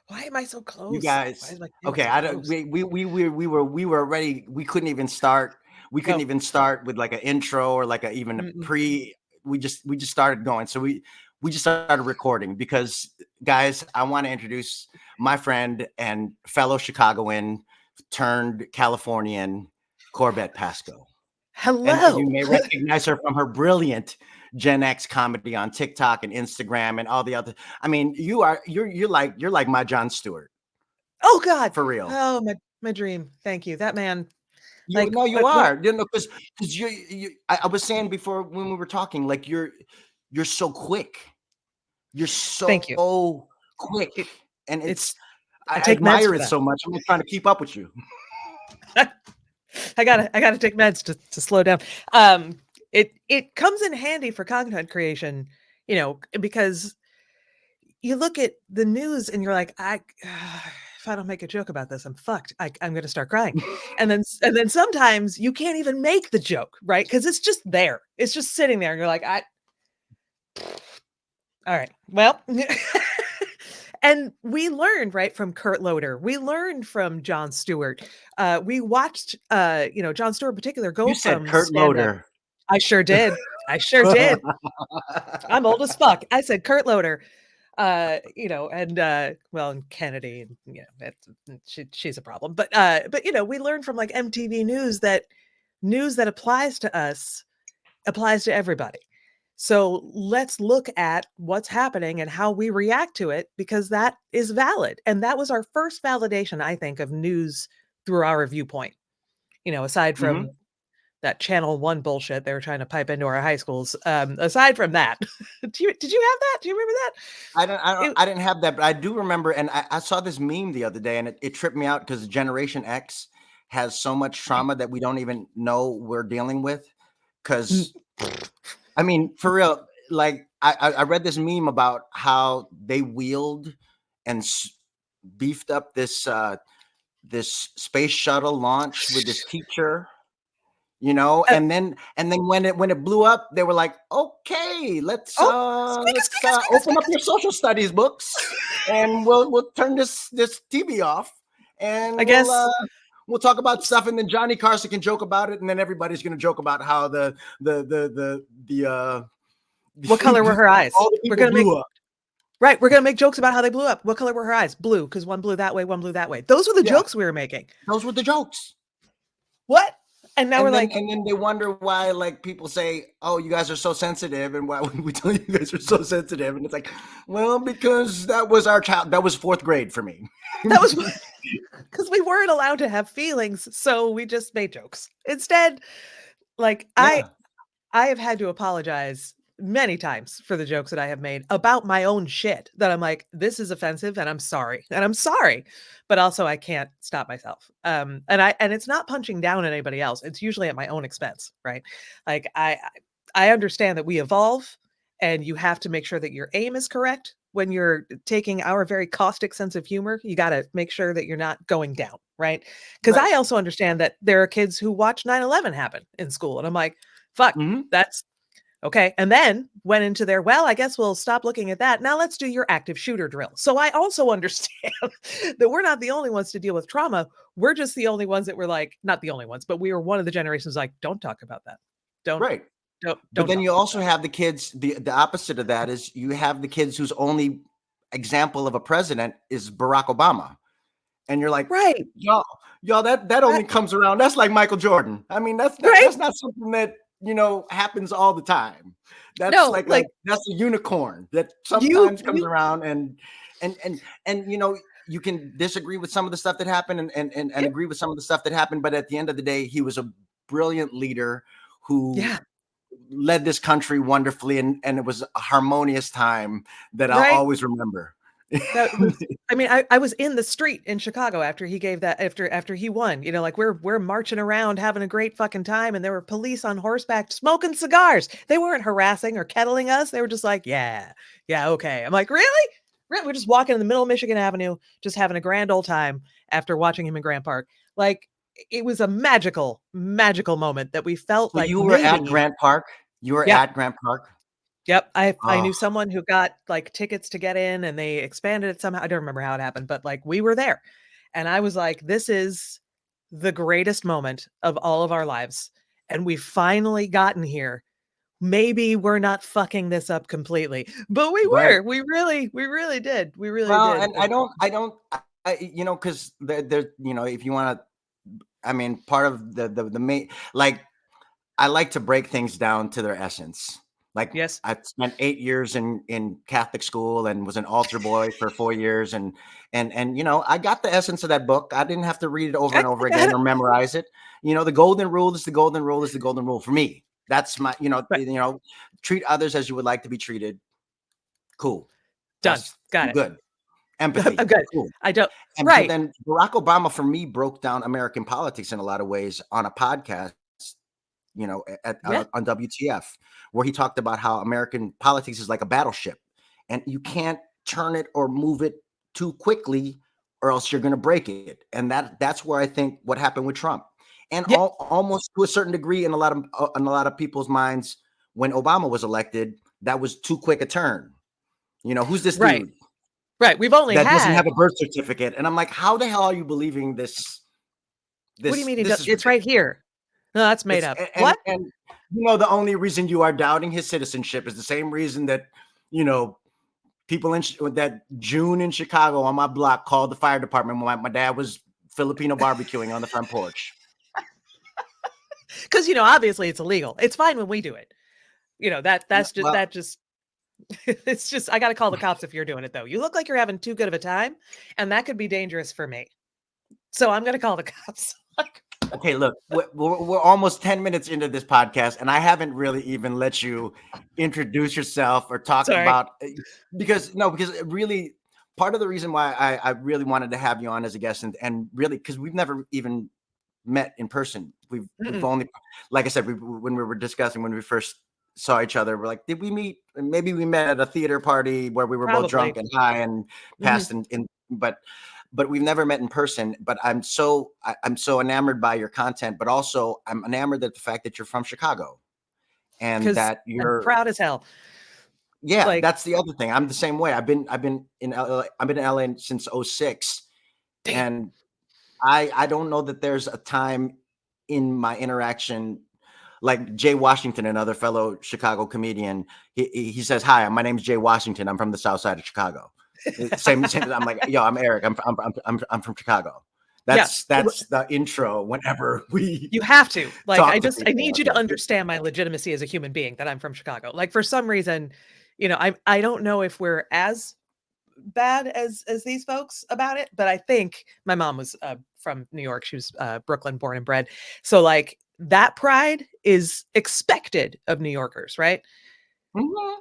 Why am I so You close? Why guys, is my camera okay? so I don't. close? We were already. We couldn't even start. We couldn't No. even start with like an intro or like a even a Mm-mm. pre. We just started going. So we just started recording because, guys, I want to introduce my friend and fellow Chicagoan turned Californian, Corbette Pasko. And you Hello. may recognize her from her brilliant Gen X comedy on TikTok and Instagram and all the other. I mean, you're like my Jon Stewart Oh God. for real. Oh, my dream. Thank you. That man. You Like no, you when are. You know, because I was saying before when we were talking, like you're so quick. You're thank you. so quick, It and it's I I take meds admire for it that. so much. I'm like trying to keep up with you. I gotta take meds to slow down. It comes in handy for content creation, because you look at the news and you're like, if I don't make a joke about this, I'm fucked. I'm going to start crying. And then sometimes you can't even make the joke, right? Because it's just there. It's just sitting there. And you're like, all right, well, and we learned right from Kurt Loder. We learned from Jon Stewart. We watched, Jon Stewart in particular go You said from Kurt stand up. Loder. I sure did. I sure did. I'm old as fuck. I said Kurt Loder. And well, and Kennedy, and that's she's a problem. But we learned from like MTV news that applies to us applies to everybody. So let's look at what's happening and how we react to it because that is valid. And that was our first validation, I think, of news through our viewpoint. Aside from Hmm. that Channel One bullshit they were trying to pipe into our high schools. Aside from that, did you have that? Do you remember that? It, I didn't have that, but I do remember, and I saw this meme the other day, and it tripped me out because Generation X has so much trauma that we don't even know we're dealing with. mm, Because I mean, for real, like I read this meme about how they wheeled and beefed up this space shuttle launch with this teacher, uh, and then when it blew up, they were like, okay, let's oh, uh squeaky, let's squeaky, uh squeaky, open up squeaky. your social studies books and we'll turn this TV off and I guess we'll talk about stuff, and then Johnny Carson can joke about it, and then everybody's gonna joke about how the what color were her eyes? all the We're people gonna make blew up. right. We're gonna make jokes about how they blew up. What color were her eyes? Blue, because one blew that way, one blew that way. Those were the Yeah, jokes we were making. those were the jokes. What? And now we're and then like, and then they wonder why, like, people say, oh, you guys are so sensitive, and why would we tell you guys are so sensitive, and it's like, well, because that was our child, that was fourth grade for me. that was because we weren't allowed to have feelings, so we just made jokes instead. Like Yeah, I have had to apologize many times for the jokes that I have made about my own shit that I'm like, this is offensive and I'm sorry. And I'm sorry. But also I can't stop myself. And it's not punching down at anybody else. It's usually at my own expense, right? Like I understand that we evolve and you have to make sure that your aim is correct when you're taking our very caustic sense of humor. You got to make sure that you're not going down, right? Because right. I also understand that there are kids who watch 9/11 happen in school. And I'm like, fuck, Hmm. that's okay. And then went into their, well, I guess we'll stop looking at that. Now let's do your active shooter drill. So I also understand that we're not the only ones to deal with trauma. We're just the only ones that were like, not the only ones, but we were one of the generations like, don't talk about that. Don't, Right. But don't then talk you about also that. have the kids, the opposite of that is you have the kids whose only example of a president is Barack Obama, and you're like, Right. y'all, that I, only comes around. That's like Michael Jordan. I mean, right. that's not something that happens all the time. That's No, like like that's a unicorn that you, sometimes comes you, around, and you can disagree with some of the stuff that happened, and yeah, agree with some of the stuff that happened, but at the end of the day, he was a brilliant leader who yeah, led this country wonderfully, and it was a harmonious time that I'll right. always remember. That was I mean, I was in the street in Chicago after he gave that after he won. Like we're marching around having a great fucking time and there were police on horseback smoking cigars. They weren't harassing or kettling us. They were just like, yeah. Yeah, okay. I'm like, "Really? Really? We're just walking in the middle of Michigan Avenue just having a grand old time after watching him in Grant Park." Like it was a magical moment that we felt So like you were at maybe Grant Park. You were yeah, at Grant Park. Yep. I Oh, knew someone who got like tickets to get in and they expanded it somehow. I don't remember how it happened, but like we were there. And I was like, this is the greatest moment of all of our lives. And we've finally gotten here. Maybe we're not fucking this up completely, but we right. were. We really did. We really Well, did. and because there, if you want to, I mean, part of the main, like, I like to break things down to their essence. Like, Yes. I spent 8 years in Catholic school and was an altar boy for 4 years, and I got the essence of that book. I didn't have to read it over and I over got again it. or memorize it. The golden rule is the golden rule is the golden rule for me. That's my, Right. treat others as you would like to be treated. Cool. Done. That's Got it. good. I'm Empathy. good. Cool. I don't. But Right. then Barack Obama, for me, broke down American politics in a lot of ways on a podcast, Yeah. on WTF, where he talked about how American politics is like a battleship, and you can't turn it or move it too quickly, or else you're going to break it. And that's where I think what happened with Trump, and Yeah. almost to a certain degree in a lot of people's minds when Obama was elected, that was too quick a turn. Who's this Right. dude Right. We've only that doesn't have had. a birth certificate? And I'm like, how the hell are you believing this? What do you This mean? this is It's right ridiculous. here. No, that's made It's up. and What? and the only reason you are doubting his citizenship is the same reason that you know people that June in Chicago on my block called the fire department when my dad was Filipino barbecuing on the front porch. Because obviously it's illegal. It's fine when we do it. No, That's just well, that just it's just I got to call the cops if you're doing it though. You look like you're having too good of a time, and that could be dangerous for me. So I'm gonna call the cops. okay, look, we're almost 10 minutes into this podcast, and I haven't really even let you introduce yourself or talk Sorry. about because it really part of the reason why I really wanted to have you on as a guest and really because we've never even met in person. We've Mm-mm. only, like I said, when we were discussing when we first saw each other, we're like, did we meet? And maybe we met at a theater party where we were both drunk Probably. and high and Hmm. passed in but we've never met in person. But I'm so enamored by your content, but also I'm enamored at the fact that you're from Chicago and Because that I'm you're proud as hell. yeah, Like, that's the other thing. I'm the same way. I've been in LA, I've been in LA since '06, damn. and I don't know that there's a time in my interaction like Jay Washington, another fellow Chicago comedian. He says, "Hi, my name's Jay Washington. I'm from the South Side of Chicago." Same. I'm like, "Yo, I'm Eric. I'm from Chicago." Yeah. That's the intro whenever we You have to. Like, talk to I people need out you to here. understand my legitimacy as a human being that I'm from Chicago. Like, for some reason, I don't know if we're as bad as these folks about it, but I think my mom was from New York. She was Brooklyn born and bred. So like that pride is expected of New Yorkers, right? Mhm.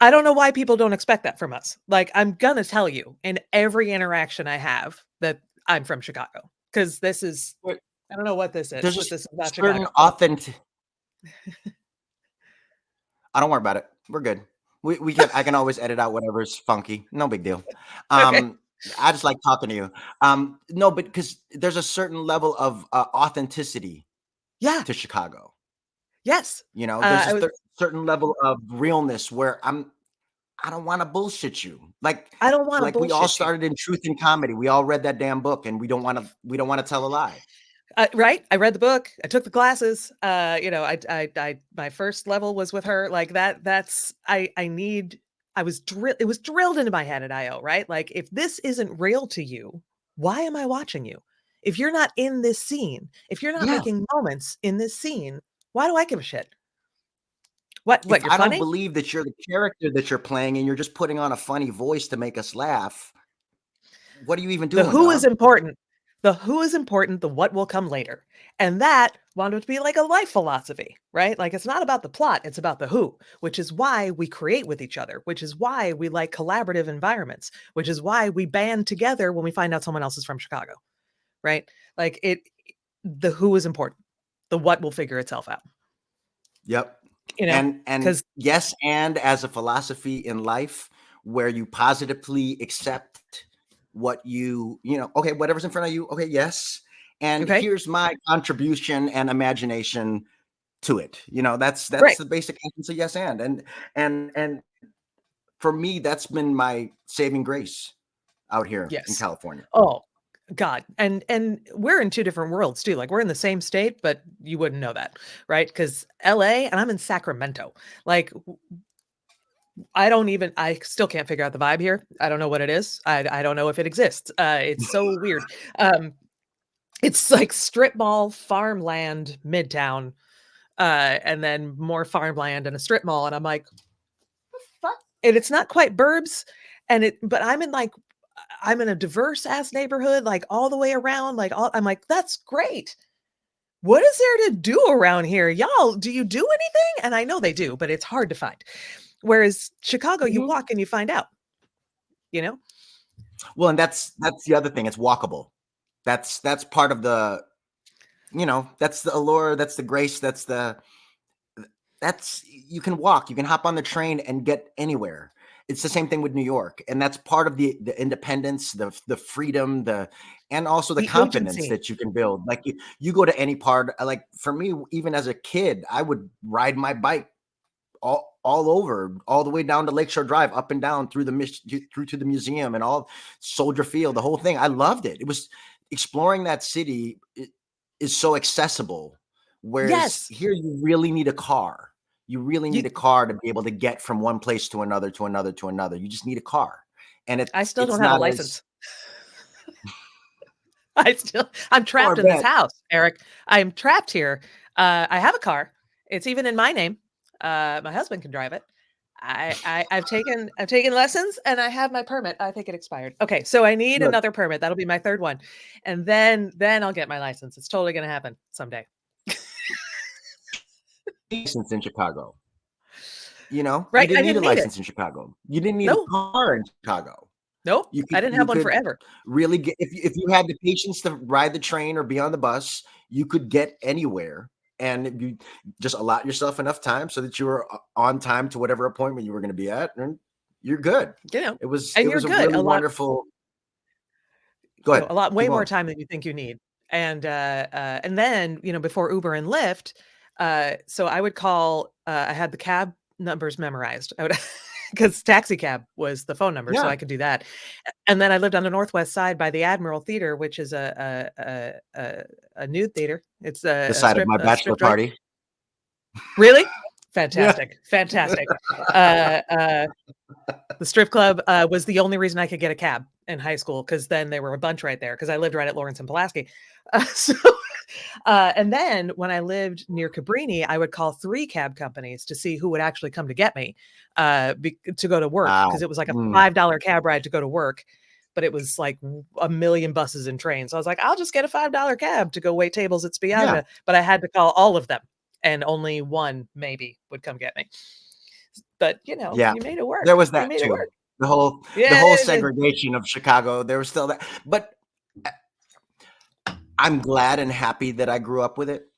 I don't know why people don't expect that from us. Like I'm gonna tell you in every interaction I have that I'm from Chicago because this is But I don't know what this is, there's but just this is not certain Chicago. authentic. I don't worry about it. We're good. We can I can always edit out whatever's funky. No big deal. Okay. Um, I just like talking to you. No, but because there's a certain level of authenticity Yeah. to Chicago. Yes. There's I just was. a certain level of realness where I don't want to bullshit you. I don't want to Like we all bullshit you. started in truth and comedy. We all read that damn book, and we don't want to tell a lie. Right? I read the book. I took the classes. My first level was with her. Like that. That's I need. I was drilled. It was drilled into my head at IO. Right? Like if this isn't real to you, why am I watching you? If you're not in this scene, if you're not Yeah. making moments in this scene, why do I give a shit? What? If What? You're I don't funny. believe that you're the character that you're playing and you're just putting on a funny voice to make us laugh, what are you even The doing, who is dog? important. The who is important, the what will come later. And that wound up to be like a life philosophy, right? Like it's not about the plot, it's about the who, which is why we create with each other, which is why we like collaborative environments, which is why we band together when we find out someone else is from Chicago, right? Like the who is important. The what will figure itself out, Yep. you know? And Because yes, and as a philosophy in life where you positively accept what okay, whatever's in front of you, okay, yes. And okay, here's my contribution and imagination to it. That's Right. the basic essence of yes and for me, that's been my saving grace out here in Yes. California. Oh, God. And we're in two different worlds too. Like we're in the same state, but you wouldn't know that, right? Because LA and I'm in Sacramento. Like I still can't figure out the vibe here. I don't know what it is. I don't know if it exists. It's so weird. It's like strip mall, farmland, midtown, and then more farmland and a strip mall. And I'm like, fuck. And it's not quite burbs. But I'm in a diverse ass neighborhood, like all the way around, I'm like, that's great. What is there to do around here? Y'all, do you do anything? And I know they do, but it's hard to find. Whereas Chicago, you Mhm. walk and you find out, you know? Well, and that's the other thing. It's walkable. That's part of the, that's the allure. That's the grace. That's you can walk. You can hop on the train and get anywhere. It's the same thing with New York, and that's part of the independence, the freedom, and also the The confidence agency. that you can build. Like you go to any part. Like for me, even as a kid, I would ride my bike all over, all the way down to Lakeshore Drive, up and down through through to the museum and all Soldier Field, the whole thing. I loved it. It was exploring that city is so accessible. Whereas Yes. here, you really need a car. You really You need a car to be able to get from one place to another, to another, to another. You just need a car, and I still it's don't have a not as license. I'm trapped in this Corbette. house, Eric. I'm trapped here. I have a car. It's even in my name. My husband can drive it. I've taken lessons and I have my permit. I think it expired. Okay, so I need Look, another permit. That'll be my third one. And then I'll get my license. It's totally gonna happen someday. license in Chicago. You Right? I didn't need a didn't need it. license in Chicago. You didn't need a No, car in Chicago. nope. I didn't You have one could forever. really get if you had the patience to ride the train or be on the bus, you could get anywhere. And if you just allot yourself enough time so that you were on time to whatever appointment you were going to be at, and you're good. You know, It and you're was a good. really wonderful. Go ahead, A lot keep way more going. time than you think you need. And then, before Uber and Lyft, so I would call, I had the cab numbers memorized. I would because taxi cab was the phone number, so Yeah, I could do that. And then I lived on the Northwest Side by the Admiral Theater, which is a nude theater. It's the a side of strip my a bachelor strip joint. party. Really? Yeah, Fantastic, fantastic. Uh, uh the strip club, was the only reason I could get a cab in high school because then there were a bunch right there because I lived right at Lawrence and Pulaski. And then when I lived near Cabrini, I would call 3 cab companies to see who would actually come to get me, to go to work because wow. it was like a Mm, $5 cab ride to go to work, but it was like a million buses and trains. So I was like, "I'll just get a $5 cab to go wait tables at yeah, Spiaggia," but I had to call all of them, and only one maybe would come get me. But, yeah. you made it work. There was You that made it too. work. The Yeah, whole it segregation of Chicago. There was still that, but I'm glad and happy that I grew up with it.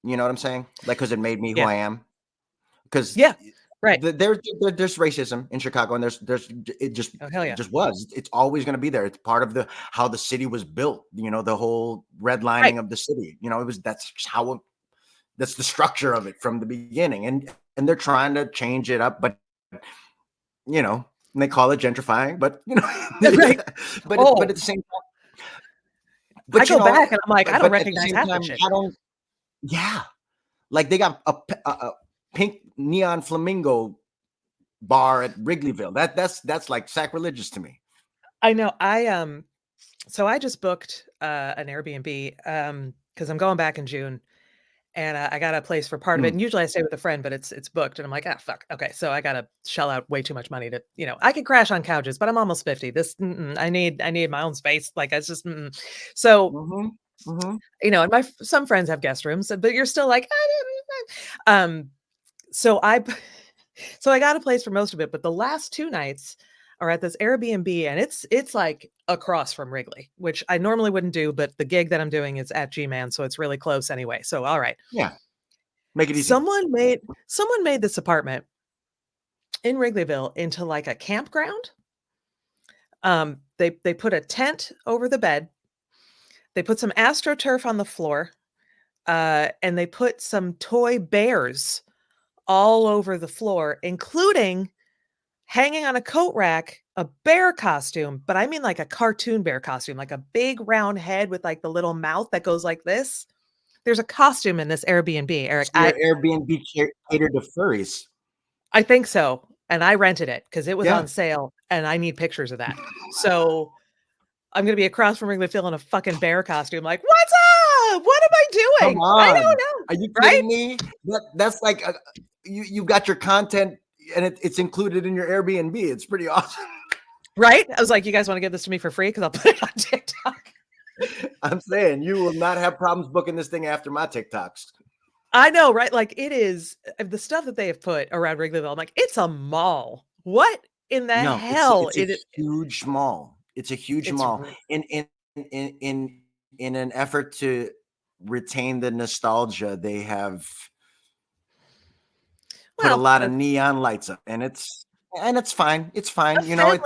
You know what I'm saying? Like, because it made me who yeah, I am. Because yeah, right. there's racism in Chicago, and there's it just Oh, hell it yeah. just was. It's always going to be there. It's part of the how the city was built. The whole Right. redlining of the city. That's just that's the structure of it from the beginning, and they're trying to change it up, but and they call it gentrifying, but Right. but Oh, at the same time, I but go back and I'm like, I don't but at the recognize same half time, that shit. I don't. Yeah, like they got a pink neon flamingo bar at Wrigleyville. That's like sacrilegious to me. I know. So I just booked, an Airbnb, because I'm going back in June, and, I got a place for part of it, Mm, and usually I stay with a friend, but it's booked, and I'm like, "Ah, fuck. Okay, so I gotta shell out way too much money to I could crash on couches, but I'm almost 50. I need my own space, like, it's just So, mhm, mhm. and some friends have guest rooms, but you're still like, "I don't." So I so I got a place for most of it, but the last 2 nights are at this Airbnb, and it's, like, across from Wrigley, which I normally wouldn't do, but the gig that I'm doing is at G-Man, so it's really close anyway, so alright. Yeah, make it easy. Someone made this apartment in Wrigleyville into, like, a campground. They put a tent over the bed, they put some AstroTurf on the floor, and they put some toy bears all over the floor, including hanging on a coat rack, a bear costume, but I mean like a cartoon bear costume, like a big round head with like the little mouth that goes like this. There's a costume in this Airbnb, Eric. So your Airbnb catered to furries. I think so. And I rented it because it was Yeah. on sale and I need pictures of that. So I'm going to be across from Wrigley Field in a fucking bear costume. Like, what's up? What am I Come doing? I on. don't know. Are you Right? kidding me? That's like you got your content and it's included in your Airbnb. It's pretty awesome. Right? I was like, you guys want to give this to me for free? Because I'll put it on TikTok. I'm saying you will not have problems booking this thing after my TikToks. I know, right? Like it is the stuff that they have put around Wrigleyville. I'm like, it's a mall. What in the No, hell? it's a huge mall. It's a huge mall. Well, In an effort to retain the nostalgia, they have put a lot of neon lights up, and it's fine. It's fine, you know.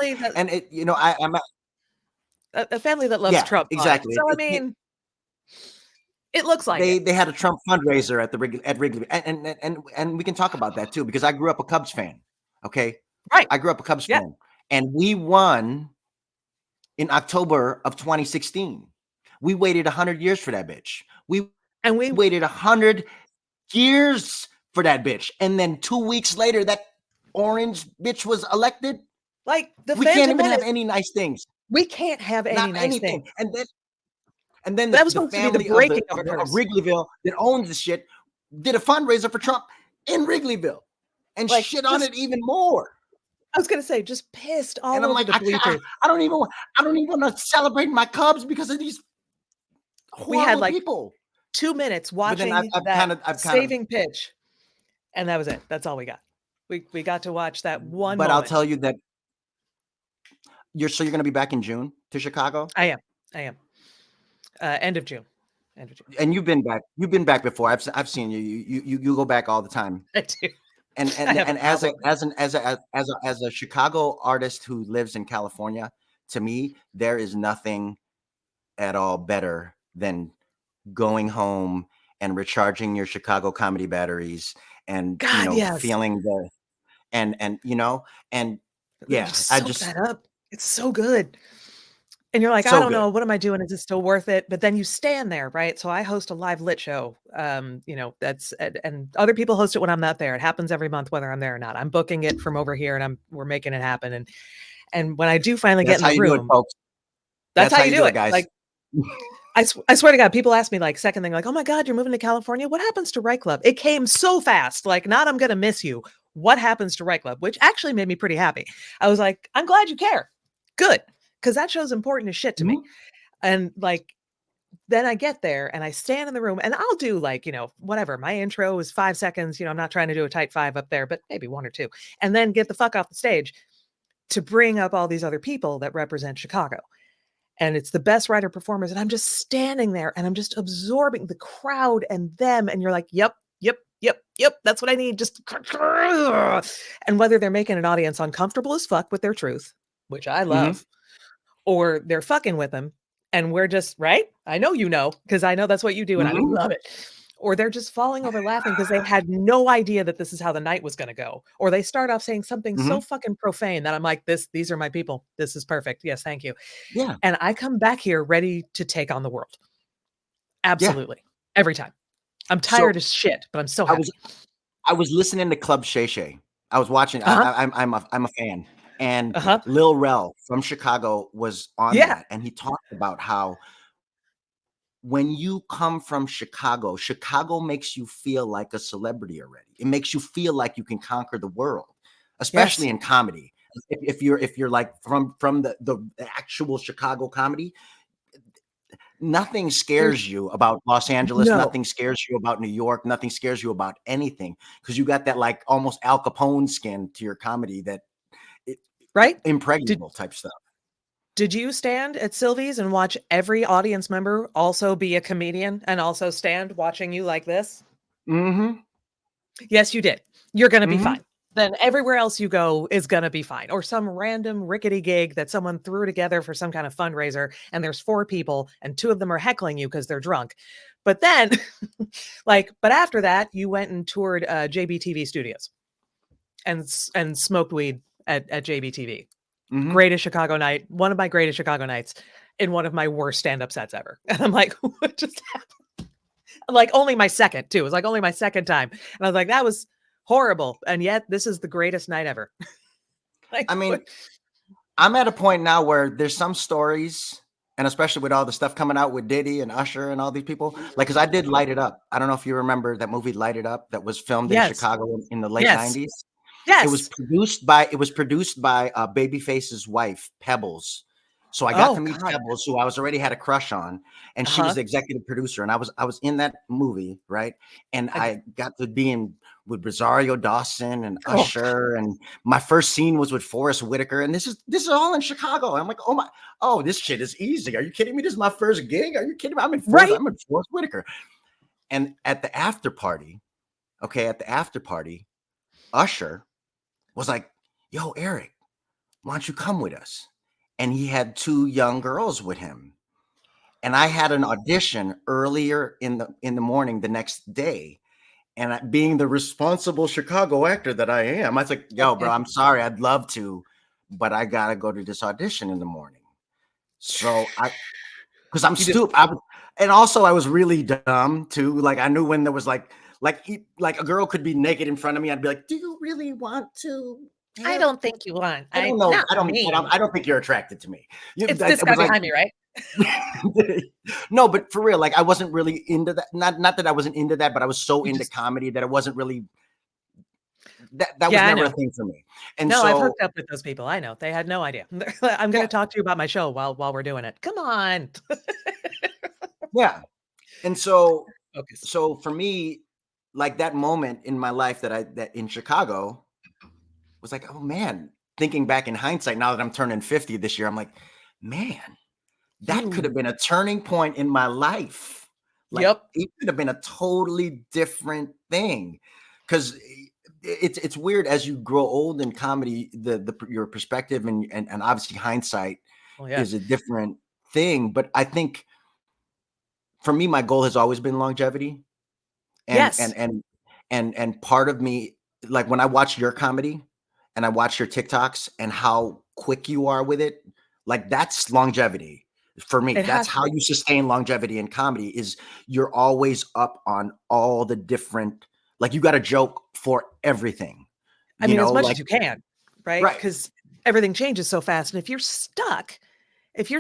I'm a family that loves Trump. Exactly. So I mean, it looks like they had a Trump fundraiser at Wrigley, and we can talk about that too because I grew up a Cubs fan. Okay, right? I grew up a Cubs fan, and we won in October of 2016. We waited 100 years for that bitch. We waited 100 years for that bitch, and then 2 weeks later, that orange bitch was elected. Like we can't even have any nice things. We can't have any nice things. And then that was the family of Wrigleyville that owns the shit did a fundraiser for Trump in Wrigleyville and like, shit on it even more. I was gonna say, just pissed all over the bleachers. I don't even want to celebrate my Cubs because of these horrible we had like people. 2 minutes watching I've saving pitch, and that was it. That's all we got. We got to watch that one. But I'll tell you that you're going to be back in June to Chicago. I am. End of June. And you've been back. You've been back before. I've seen you. You go back all the time. I do. And as a Chicago artist who lives in California, to me, there is nothing at all better than going home and recharging your Chicago comedy batteries and feeling the and I just that up. It's so good. And you're like, I don't know, what am I doing? Is it still worth it? But then you stand there, right? So I host a live lit show. That's and other people host it when I'm not there. It happens every month, whether I'm there or not. I'm booking it from over here, and we're making it happen. And when I do finally get in the room, folks. That's how you do it, guys. Like, I swear to God, people ask me like second thing, like, oh my God, you're moving to California. What happens to Right Club? It came so fast. Like, not I'm gonna miss you. What happens to Right Club? Which actually made me pretty happy. I was like, I'm glad you care. Good. Because that show's important as shit to me. And like, then I get there and I stand in the room and I'll do like, whatever. My intro is 5 seconds. I'm not trying to do a tight 5 up there, but maybe 1 or 2. And then get the fuck off the stage to bring up all these other people that represent Chicago. And it's the best writer performers. And I'm just standing there and I'm just absorbing the crowd and them. And you're like, yep. That's what I need. Just, and whether they're making an audience uncomfortable as fuck with their truth, which I love, or they're fucking with them and we're just right. I know, because I know that's what you do and I love it. Or they're just falling over laughing because they had no idea that this is how the night was going to go. Or they start off saying something so fucking profane that I'm like, these are my people. This is perfect. Yes. Thank you. Yeah. And I come back here ready to take on the world. Absolutely. Yeah. Every time. I'm tired as shit, but I'm so happy. I was listening to Club Shay Shay. I was watching. I'm a fan. And Lil Rel from Chicago was on that. And he talked about how when you come from Chicago, Chicago makes you feel like a celebrity already. It makes you feel like you can conquer the world, especially in comedy. If you're like from the actual Chicago comedy, nothing scares you about Los Angeles. No. Nothing scares you about New York. Nothing scares you about anything because you got that like almost Al Capone skin to your comedy that impregnable type stuff. Did you stand at Sylvie's and watch every audience member also be a comedian and also stand watching you like this? Mm-hmm. Yes, you did. You're going to be fine. then everywhere else you go is going to be fine. Or some random rickety gig that someone threw together for some kind of fundraiser, and there's 4 people and 2 of them are heckling you because they're drunk. But then, but after that, you went and toured JBTV Studios and smoked weed at JBTV. Mhm. Greatest Chicago night, one of my greatest Chicago nights, in one of my worst stand-up sets ever. And I'm like, what just happened? Like, only my second, too. It was like only my second time. And I was like, that was horrible. And yet, this is the greatest night ever. I mean, I'm at a point now where there's some stories, and especially with all the stuff coming out with Diddy and Usher and all these people, like, because I did Light It Up. I don't know if you remember that movie Light It Up that was filmed in Yes. Chicago in the late Yes. 90s. Yes. It was produced by Babyface's wife, Pebbles. So I got to meet Pebbles, who I was already had a crush on, and she was the executive producer. And I was in that movie, right? And I got to be in with Rosario Dawson and Usher, and my first scene was with Forrest Whitaker. And this is all in Chicago. I'm like, this shit is easy. Are you kidding me? This is my first gig. Are you kidding me? I'm in Forrest Whitaker. And at the after party, Usher was like, yo, Erick, why don't you come with us? And he had 2 young girls with him. And I had an audition earlier in the morning the next day. And being the responsible Chicago actor that I am, I was like, yo, bro, I'm sorry. I'd love to, but I got to go to this audition in the morning. So because I'm stupid. And also I was really dumb too. Like, I knew when there was like a girl could be naked in front of me. I'd be like, do you really want to? I don't think you want. I don't know. I don't think you're attracted to me. It's this guy behind me, right? No, but for real, like, I wasn't really into that. Not that I wasn't into that, but I was so into comedy that it wasn't really that was never a thing for me. And so I've hooked up with those people. I know. They had no idea. I'm going to talk to you about my show while we're doing it. Come on. Yeah. And so for me, like, that moment in my life that in Chicago was like, oh man, thinking back in hindsight, now that I'm turning 50 this year, I'm like, man, that could have been a turning point in my life. Like, it could have been a totally different thing. Because it's weird as you grow old in comedy, your perspective and obviously hindsight is a different thing. But I think for me, my goal has always been longevity. And part of me, like, when I watch your comedy and I watch your TikToks and how quick you are with it, like, that's longevity for me. That's how you sustain longevity in comedy, is you're always up on all the different, like, you got a joke for everything. I mean, as much as you can, right? Because everything changes so fast. And if you're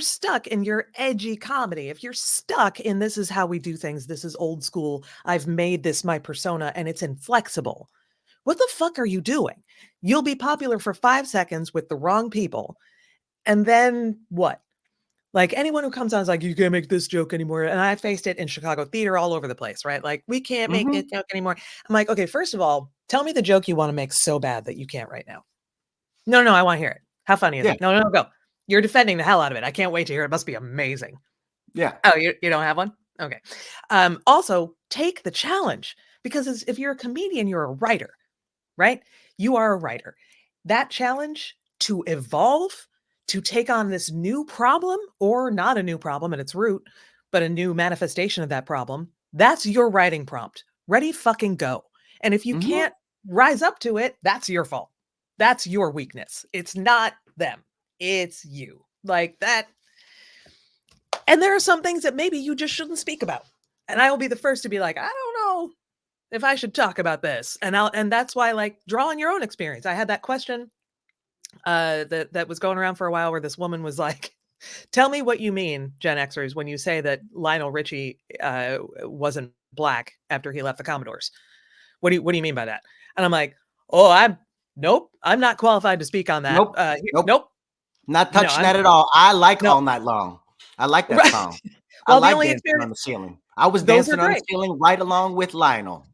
stuck in your edgy comedy, if you're stuck in this is how we do things, this is old school, I've made this my persona and it's inflexible, what the fuck are you doing? You'll be popular for 5 seconds with the wrong people. And then what? Like, anyone who comes on is like, you can't make this joke anymore. And I faced it in Chicago theater all over the place, right? Like, we can't make this joke anymore. I'm like, okay, first of all, tell me the joke you want to make so bad that you can't right now. No, I want to hear it. How funny is it? No, go. You're defending the hell out of it. I can't wait to hear it. It must be amazing. Yeah. Oh, you don't have one? Okay. Also, take the challenge, because if you're a comedian, you're a writer, right? You are a writer. That challenge to evolve, to take on this new problem, or not a new problem at its root, but a new manifestation of that problem, that's your writing prompt. Ready, fucking go. And if you can't rise up to it, that's your fault. That's your weakness. It's not them. It's you. Like that. And there are some things that maybe you just shouldn't speak about. And I will be the first to be like, I don't know if I should talk about this. And that's why, like, draw on your own experience. I had that question that was going around for a while, where this woman was like, tell me what you mean, Gen Xers, when you say that Lionel Richie wasn't black after he left the Commodores. What do you mean by that? And I'm like, I'm not qualified to speak on that. Nope. Not touching that at all. I like All Night Long. I like that song. Well, I like Dancing on the Ceiling. I was dancing on the ceiling right along with Lionel.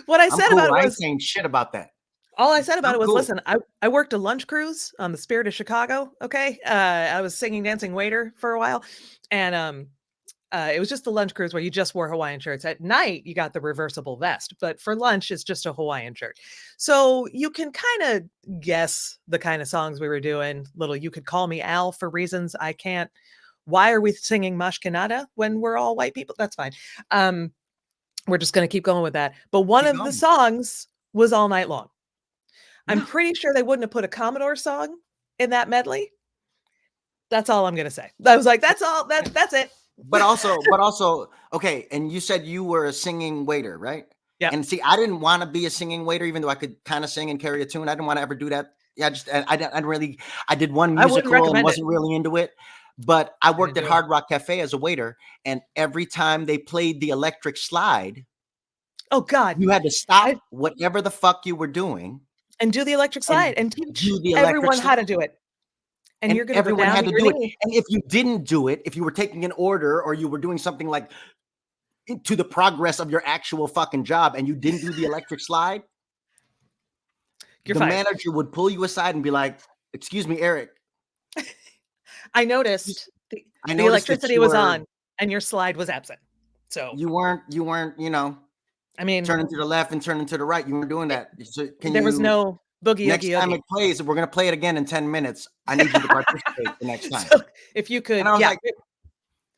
What I said about it was, I ain't saying shit about that. All I said about it was, listen, I worked a lunch cruise on the Spirit of Chicago. Okay. I was singing Dancing Waiter for a while. And It was just the lunch cruise where you just wore Hawaiian shirts. At night, you got the reversible vest, but for lunch, it's just a Hawaiian shirt. So you can kind of guess the kind of songs we were doing. Little You Could Call Me Al for reasons I can't. Why are we singing Mashkinada when we're all white people? That's fine. We're just going to keep going with that. But one Keep of the going. songs was All Night Long. I'm Yeah. pretty sure they wouldn't have put a Commodore song in that medley. That's all I'm going to say. I was like, that's all. That's it. But also, okay. And you said you were a singing waiter, right? Yeah. And see, I didn't want to be a singing waiter, even though I could kind of sing and carry a tune. I didn't want to ever do that. Yeah, I did one I wouldn't musical and recommend it. wasn't really into it. But I worked didn't at do it. Hard Rock Cafe as a waiter, and every time they played the electric slide, Oh God. you had to stop whatever the fuck you were doing And do the electric slide and do teach the electric everyone how to slide. do it. And And you're going to go everyone down had to to your do it. knee. And if you didn't do it, if you were taking an order or you were doing something like to the progress of your actual fucking job and you didn't do the electric slide, You're the fired. manager would pull you aside and be like, "Excuse me, Eric. I noticed the that electricity you was were- on and your slide was absent. So You weren't, I mean, turning to the left and turning to the right. You weren't doing that. So there was no boogie next oogie time oogie. it plays, we're gonna play it again in 10 minutes. I need you to participate the next time." So if you could, And I was yeah. like,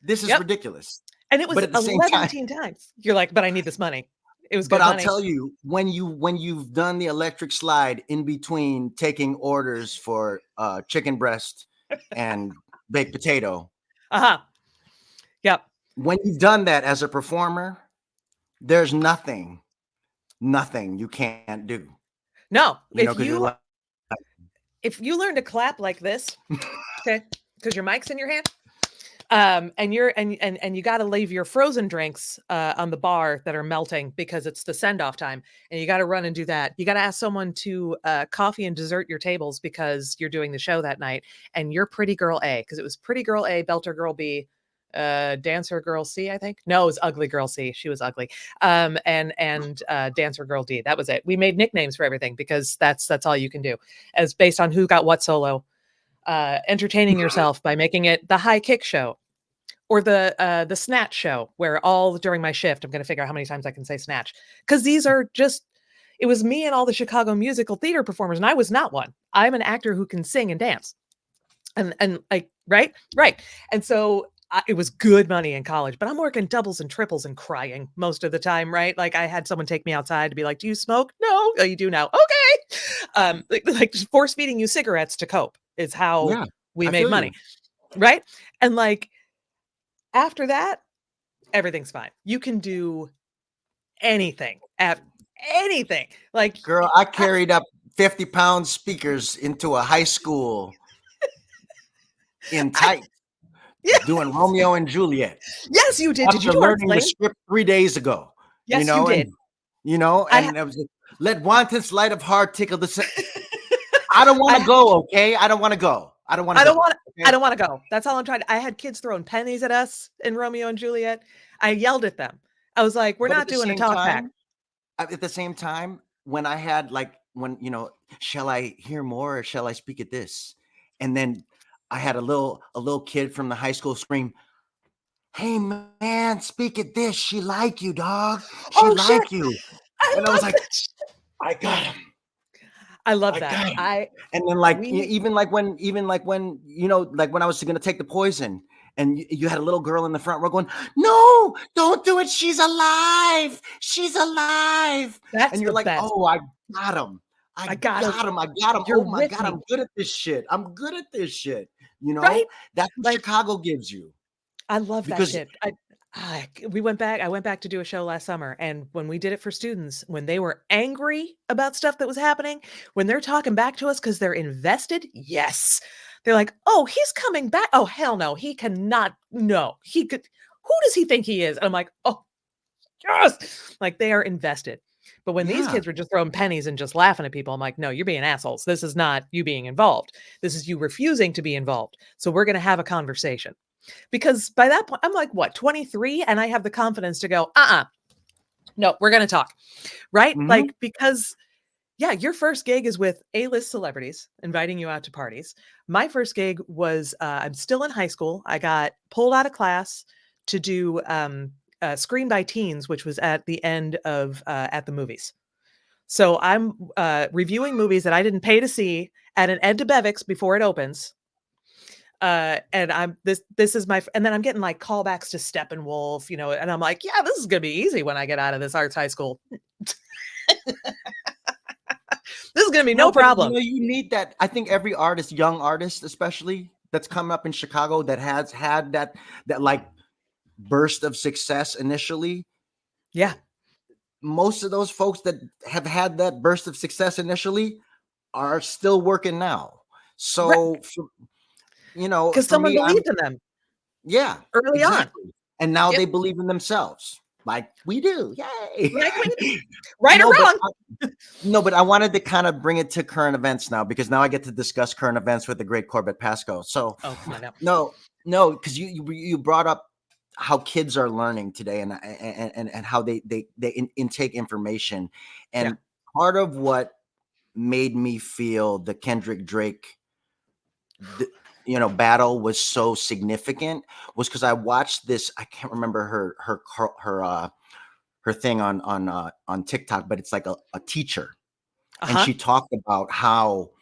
this is Yep. ridiculous. And it was but at the same 11 time- times. You're like, but I need this money. It was good But I'll money. tell you, when you've done the electric slide in between taking orders for chicken breast and baked potato, Uh-huh. Yep. when you've done that as a performer, there's nothing you can't do. No, Because you're like, if you learn to clap like this, okay, because your mic's in your hand, and you're and you got to leave your frozen drinks on the bar that are melting because it's the send-off time, and you got to run and do that. You got to ask someone to coffee and dessert your tables because you're doing the show that night, and you're pretty girl A, because it was pretty girl A, belter girl B, dancer girl C, I think. No, it was ugly girl C. She was ugly. And dancer girl D. That was it. We made nicknames for everything because that's all you can do, as based on who got what solo. Entertaining yourself by making it the high kick show or the snatch show, where all during my shift I'm going to figure out how many times I can say snatch, because these are just, it was me and all the Chicago musical theater performers, and I was not one. I'm an actor who can sing and dance, and like right, and so it was good money in college, but I'm working doubles and triples and crying most of the time, right? Like I had someone take me outside to be like, "Do you smoke?" "No." "Oh, you do now." "Okay." Like just force feeding you cigarettes to cope is how we made money, right? And like after that, everything's fine. You can do anything at anything. Like, girl, I carried up 50-pound speakers into a high school in tights. Doing Romeo and Juliet. Yes, you did. Did you After do learning the script 3 days ago? Yes, you did. And it was like, let wanton's light of heart tickle the. I don't want to go. Okay, I don't want to go. I don't want to go. That's all I'm trying to. I had kids throwing pennies at us in Romeo and Juliet. I yelled at them. I was like, "We're not doing a talk back." At the same time, when I had shall I hear more or shall I speak at this? And then I had a little kid from the high school scream, "Hey man, speak at this. She like you, dog. She like you." And I was like, I got him. I love that. And then even when when I was going to take the poison, and you had a little girl in the front row going, "No, don't do it. She's alive. She's alive." And you're like, best. "Oh, I got him. I got him. Oh my God, I'm good at this shit. Right? That's what Chicago gives you. I love that shit. I went back to do a show last summer, and when we did it for students, when they were angry about stuff that was happening, when they're talking back to us because they're invested, yes. They're like, "Oh, he's coming back. Oh, hell no. He cannot. No, he could. Who does he think he is?" And I'm like, "Oh, yes." Like they are invested. But when these kids were just throwing pennies and just laughing at people, I'm like, "No, you're being assholes. This is not you being involved. This is you refusing to be involved. So we're going to have a conversation." Because by that point, I'm like, what, 23? And I have the confidence to go, no, we're going to talk. Right? Mm-hmm. Like, because your first gig is with A-list celebrities inviting you out to parties. My first gig was, I'm still in high school. I got pulled out of class to do Screen by Teens, which was at the end of At the Movies. So I'm reviewing movies that I didn't pay to see at an Ed DeBevick's before it opens. And I'm this is my and then I'm getting like callbacks to Steppenwolf, you know, and I'm like, yeah, this is gonna be easy when I get out of this arts high school. This is gonna be no problem. You need that. I think every artist, young artist especially, that's come up in Chicago that has had that like burst of success initially. Yeah. Most of those folks that have had that burst of success initially are still working now. So, because someone believed in them. Yeah, early on, and now they believe in themselves, like we do. Yay! Right or wrong? But I wanted to kind of bring it to current events now, because now I get to discuss current events with the great Corbette Pasko. So, no, because you brought up how kids are learning today, and how they intake information, and part of what made me feel the Kendrick Drake battle was so significant was because I watched this. I can't remember her thing on TikTok, but it's like a teacher, and she talked about how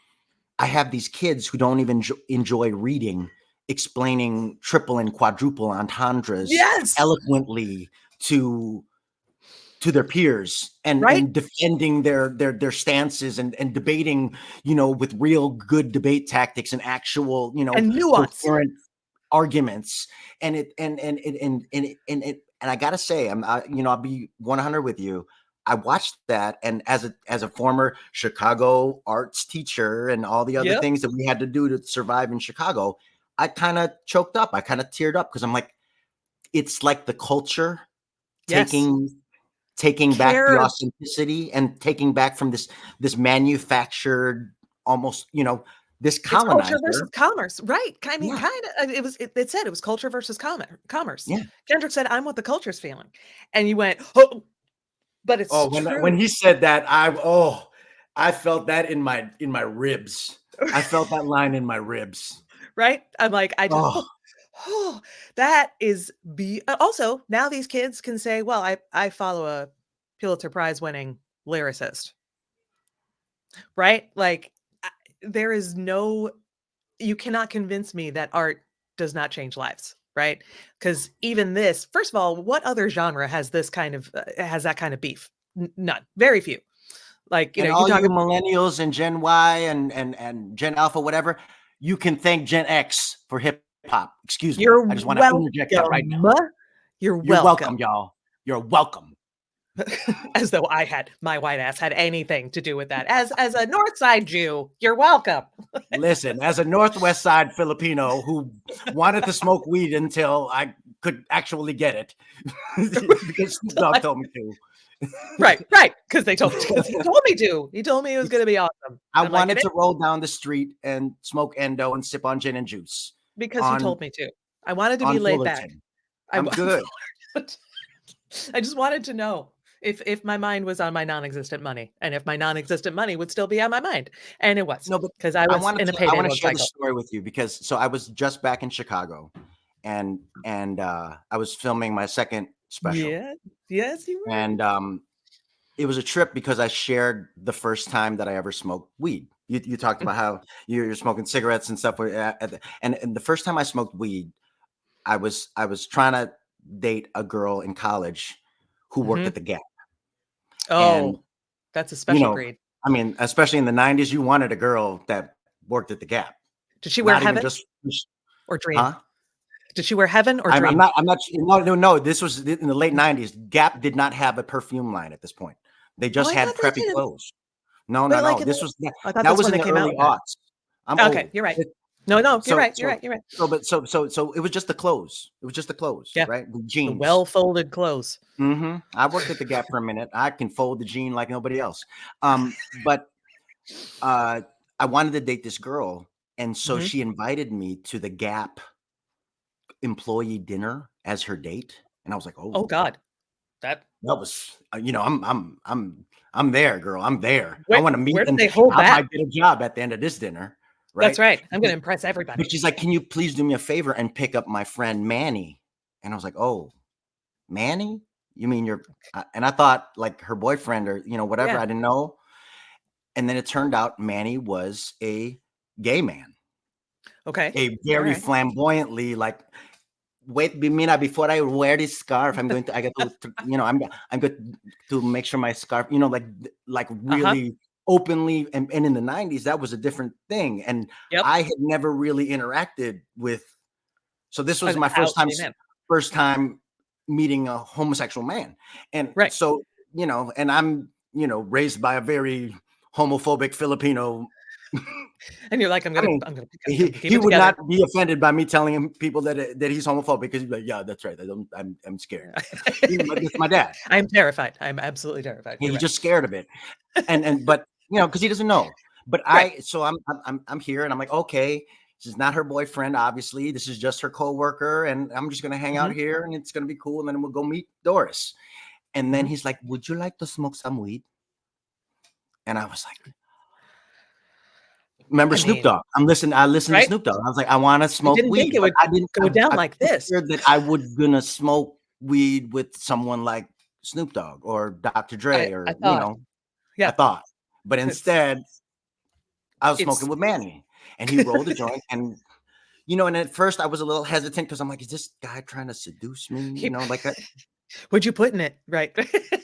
I have these kids who don't even enjoy reading, explaining triple and quadruple entendres eloquently to their peers, and defending their stances, and debating, with real good debate tactics and actual, and nuance arguments. And I gotta say, I'll be 100 with you. I watched that, and as a former Chicago arts teacher and all the other things that we had to do to survive in Chicago, I kind of choked up. I kind of teared up, because I'm like, it's like the culture taking back the authenticity, and taking back from this manufactured, almost, this colonizer. Culture versus commerce, right? I mean, kind of. It said it was culture versus commerce. Yeah. Kendrick said, "I'm what the culture's feeling," and you went, "Oh." But it's true. When he said that, I felt that in my ribs. I felt that line in my ribs. Right? I'm like, that is also, now these kids can say, well, I follow a Pulitzer Prize winning lyricist. Right? Like, there is you cannot convince me that art does not change lives. Right? Because even this, first of all, what other genre has this kind of has that kind of beef? None. Very few. Like, you talk about millennials and Gen Y and Gen Alpha, whatever. You can thank Gen X for hip hop. Excuse me. I just want to interject that right now. You're welcome, y'all. You're welcome. As though my white ass had anything to do with that. As a North Side Jew, you're welcome. Listen, as a Northwest Side Filipino who wanted to smoke weed until I could actually get it, because Snoop Dogg told me to. Right. Because he told me to. He told me it was going to be awesome. I wanted to roll down the street and smoke endo and sip on gin and juice. Because you told me to. I wanted to be laid back. I'm good. I just wanted to know if my mind was on my non-existent money, and if my non-existent money would still be on my mind. And it was. No, but because I was in a payday. I want to share the story with you, because I was just back in Chicago, and I was filming my second special. Yeah. Yes, you were. And it was a trip, because I shared the first time that I ever smoked weed. You talked about how you're smoking cigarettes and stuff, and the first time I smoked weed, I was trying to date a girl in college who worked at the Gap. And, that's a special breed. I mean, especially in the 90s, you wanted a girl that worked at the Gap. Did she wear Heaven or Dream? Huh? Did she wear Heaven or Dream? I'm not. No. This was in the late 90s. Gap did not have a perfume line at this point. They just had preppy clothes. No. This was that was in the early aughts. Okay, old. You're right. No, you're right. You're right. So it was just the clothes. It was just the clothes, right? The jeans, the well-folded clothes. I worked at the Gap for a minute. I can fold the jean like nobody else. But I wanted to date this girl, and so she invited me to the Gap employee dinner as her date, and I was like, "Oh God, that was I'm there, girl. I'm there. I want to meet. Where did they hold that? I might get a job at the end of this dinner." Right? That's right. I'm going to impress everybody. But she's like, "Can you please do me a favor and pick up my friend Manny?" And I was like, oh, Manny? You mean and I thought like her boyfriend or, whatever. Yeah. I didn't know. And then it turned out Manny was a gay man, Okay. a All very right. flamboyantly like, wait, Mina, before I wear this scarf, I got to, I'm good to make sure my scarf, like Uh-huh. really openly. And in the 90s, that was a different thing. And Yep. I had never really interacted with, so this was An my out gay man. first time meeting a homosexual man. And Right. so, and I'm, raised by a very homophobic Filipino. And you're like, I'm I gonna mean, I'm gonna keep he it would together. not be offended by me telling him people that he's homophobic because he's like, yeah, that's right. I'm scared. It's my dad. I'm terrified. I'm absolutely terrified. You're He's right. just scared of it, but because he doesn't know. But Right. so I'm here and I'm like, okay, this is not her boyfriend. Obviously, this is just her coworker, and I'm just gonna hang out Mhm. here and it's gonna be cool, and then we'll go meet Doris. And then Mhm. he's like, would you like to smoke some weed? And I was like, remember I Snoop mean, Dogg? I listened to right? Snoop Dogg. I was like, I want to I smoke didn't think weed, it but would I didn't. go down I like this. figured that I would gonna smoke weed with someone like Snoop Dogg or Dr. Dre I or thought, I yeah, thought, but it's instead I was smoking it's with Manny, and he rolled a joint, and and at first I was a little hesitant because I'm like, is this guy trying to seduce me? he Like what'd you put in it? Right.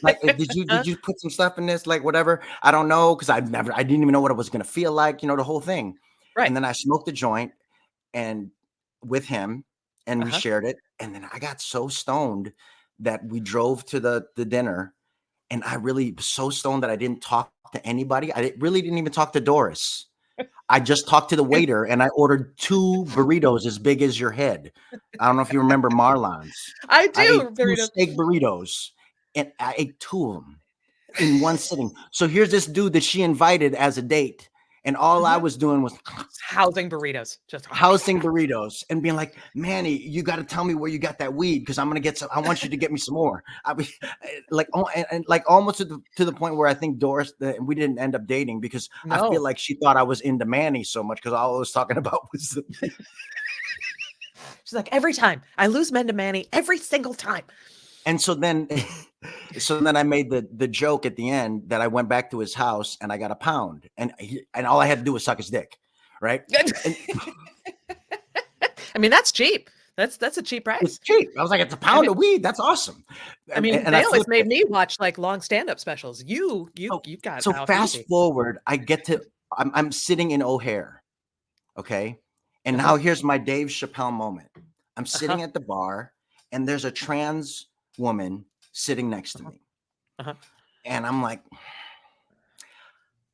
Like, did you Huh? put some stuff in this? Like, whatever. I don't know because I didn't even know what it was gonna feel like. The whole thing. Right. And then I smoked the joint and with him, and we Uh-huh. shared it. And then I got so stoned that we drove to the dinner, and I really was so stoned that I didn't talk to anybody. Really didn't even talk to Doris. I just talked to the waiter, and I ordered 2 burritos as big as your head. I don't know if you remember Marlon's. I I ate do, 2 burritos. steak burritos, and I ate 2 of them in one sitting. So here's this dude that she invited as a date, and all I Mhm. was doing was Housing burritos. Just housing burritos and being like, Manny, you got to tell me where you got that weed because I'm gonna get some. I want you to get me some more. I was like, and like almost to the point where I think Doris, we didn't end up dating because I feel No. like she thought I was into Manny so much because all I was talking about was the weed. She's like, every time I lose men to Manny, every single time. And so then, I made the joke at the end that I went back to his house and I got a pound, and all I had to do was suck his dick, right? And I mean, that's cheap. That's a cheap it's price. cheap. I was like, it's a I pound mean, of weed. That's awesome. I mean, And I they always flipped made it. me watch like long stand-up specials. You So, got so off fast easy. forward, I'm sitting in O'Hare, okay, and Uh-huh. now here's my Dave Chappelle moment. I'm Uh-huh. sitting at the bar, and there's a trans woman sitting next to Uh-huh. me, Uh-huh. and I'm like,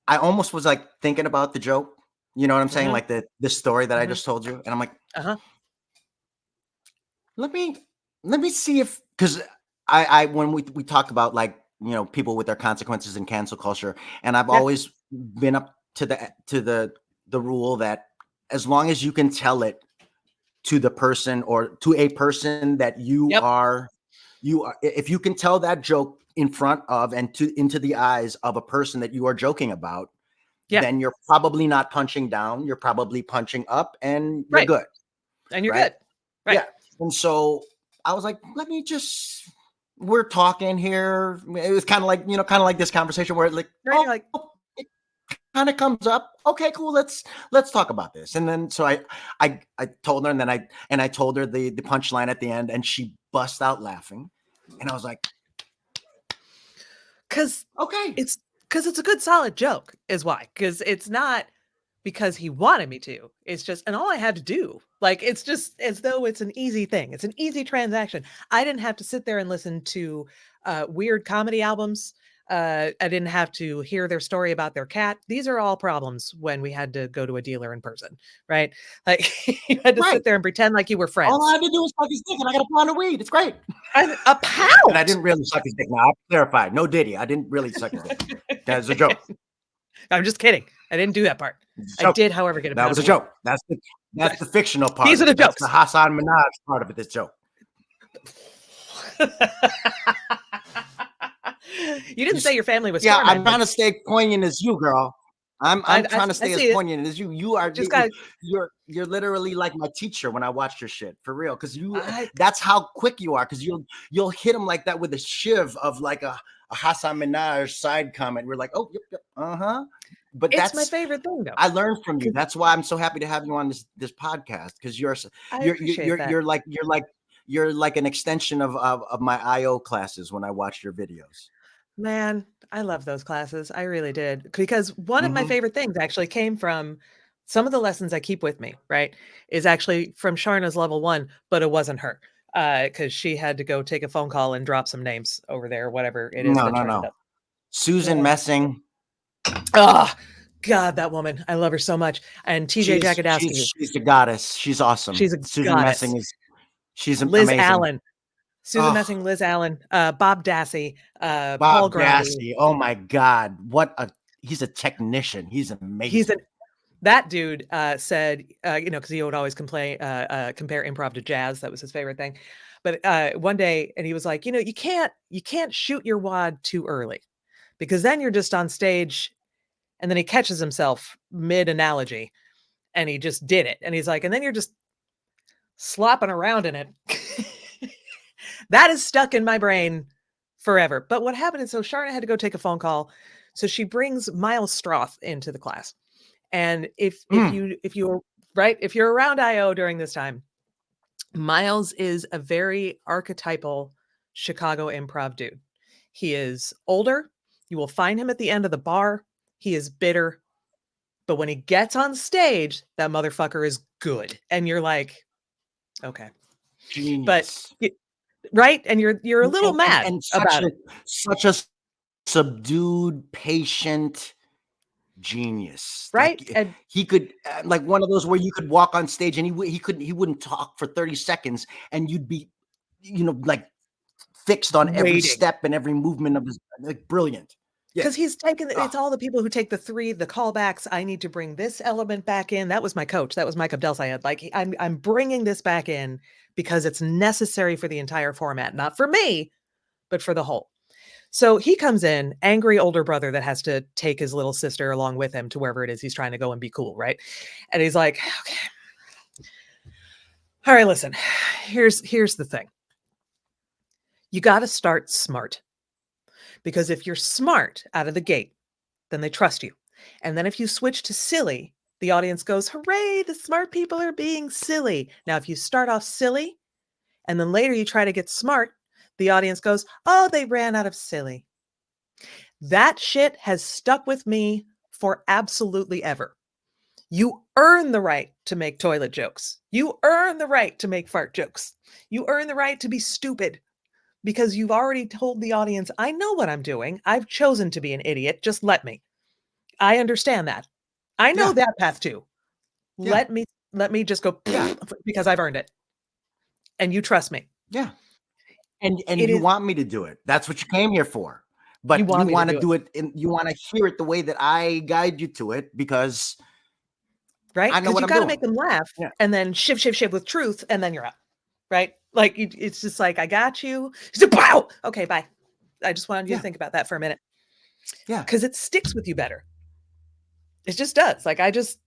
I almost was like thinking about the joke. You know what I'm saying? Mhm. Like the story that I Mhm. just told you, and I'm like, Uh-huh. let me see if because I when we talk about like people with their consequences in cancel culture, and I've Yeah. always been up to the rule that as long as you can tell it to the person or to a person that Yep. you are if you can tell that joke in front of and into the eyes of a person that you are joking about, Yeah. then you're probably not punching down, you're probably punching up, and you're Right. good, And you're right? good. Right. Yeah. And so I was like, let me just, we're talking here. It was kind of like, this conversation where like, Right. oh, You're like, it kind of comes up. Okay, cool. Let's talk about this. And then, so I told her, and then I told her the punchline at the end, and she bust out laughing. And I was like, because okay. it's a good solid joke is why. Because it's not because he wanted me to. It's just, and all I had to do, like, it's just as though it's an easy thing. It's an easy transaction. I didn't have to sit there and listen to weird comedy albums. I didn't have to hear their story about their cat. These are all problems when we had to go to a dealer in person, right? Like you had to Right. sit there and pretend like you were All I friends. had to do was suck his dick, and I got a pound of weed. It's great. A And I pound. didn't really suck his dick. Now, I'll clarify. No Diddy. I didn't really suck his dick. That's a joke. I'm just kidding. I didn't do that part. I Joke. did, however, get a That pound was a of weed. joke. That's the fictional part These of are the it. That's the jokes. Hassan Minaj part of it. This joke. You didn't say your family was Yeah, I'm tormented. trying to stay poignant as you, girl. I'm trying to I stay as see it. poignant as you. You are Just got. you're literally like my teacher when I watch your shit for real. Because I that's how quick you are. Because you'll hit him like that with a shiv of like a Hassan Minaj side comment. We're like, oh, yep, But It's my that's favorite thing though. I learned from you. That's why I'm so happy to have you on this podcast because I appreciate that. you're like an extension of my IO classes when I watch your videos. Man, I love those classes. I really did. Because one of my favorite things actually came from some of the lessons I keep with me, right? Is actually from Sharna's level 1, but it wasn't her. Because she had to go take a phone call and drop some names over there, whatever it is that Sharna does. Susan Yeah. Messing. Oh, God, that woman. I love her so much. And TJ Jagodowski. She's the goddess. She's awesome. She's a Susan goddess. Messing she's Liz amazing. Allen. Susan Messing, Liz Allen, Bob Dassey, Paul Bob Grundy. Dassey. Oh my God. He's a technician. He's amazing. That dude said, because he would always compare improv to jazz. That was his favorite thing. But one day, and he was like, you can't shoot your wad too early because then you're just on stage. And then he catches himself mid analogy and he just did it. And he's like, and then you're just slopping around in it. That is stuck in my brain forever. But what happened is, so Sharna had to go take a phone call. So she brings Miles Stroth into the class. And if you're around IO during this time, Miles is a very archetypal Chicago improv dude. He is older. You will find him at the end of the bar. He is bitter. But when he gets on stage, that motherfucker is good. And you're like, okay. Genius. But right? And you're a little mad and about it. Such a subdued, patient genius. Right? Like, And he could like one of those where you could walk on stage and he wouldn't talk for 30 seconds and you'd be, like fixed on every waiting. step and every movement of his, like, brilliant. Because he's taken, it's all the people who take the callbacks. I need to bring this element back in. That was my coach. That was Mike Abdel-Sayed. Like, I'm bringing this back in because it's necessary for the entire format, not for me, but for the whole. So he comes in, angry older brother that has to take his little sister along with him to wherever it is he's trying to go and be cool, right? And he's like, okay, all right, listen, here's the thing. You got to start smart. Because if you're smart out of the gate, then they trust you. And then if you switch to silly, the audience goes, hooray, the smart people are being silly. Now, if you start off silly and then later you try to get smart, the audience goes, oh, they ran out of silly. That shit has stuck with me for absolutely ever. You earn the right to make toilet jokes. You earn the right to make fart jokes. You earn the right to be stupid. Because you've already told the audience, I know what I'm doing. I've chosen to be an idiot. Just let me. I understand that. I know that path too. Yeah. Let me just go because I've earned it. And you trust me. Yeah. And you want me to do it. That's what you came here for. But you want to do it and you want to hear it the way that I guide you to it because right. I know what you got to make them laugh and then shift with truth and then you're up. Right? Like it's just like I got you. Wow. Okay, bye. I just wanted you to think about that for a minute. Yeah. Because it sticks with you better. It just does. Like I just,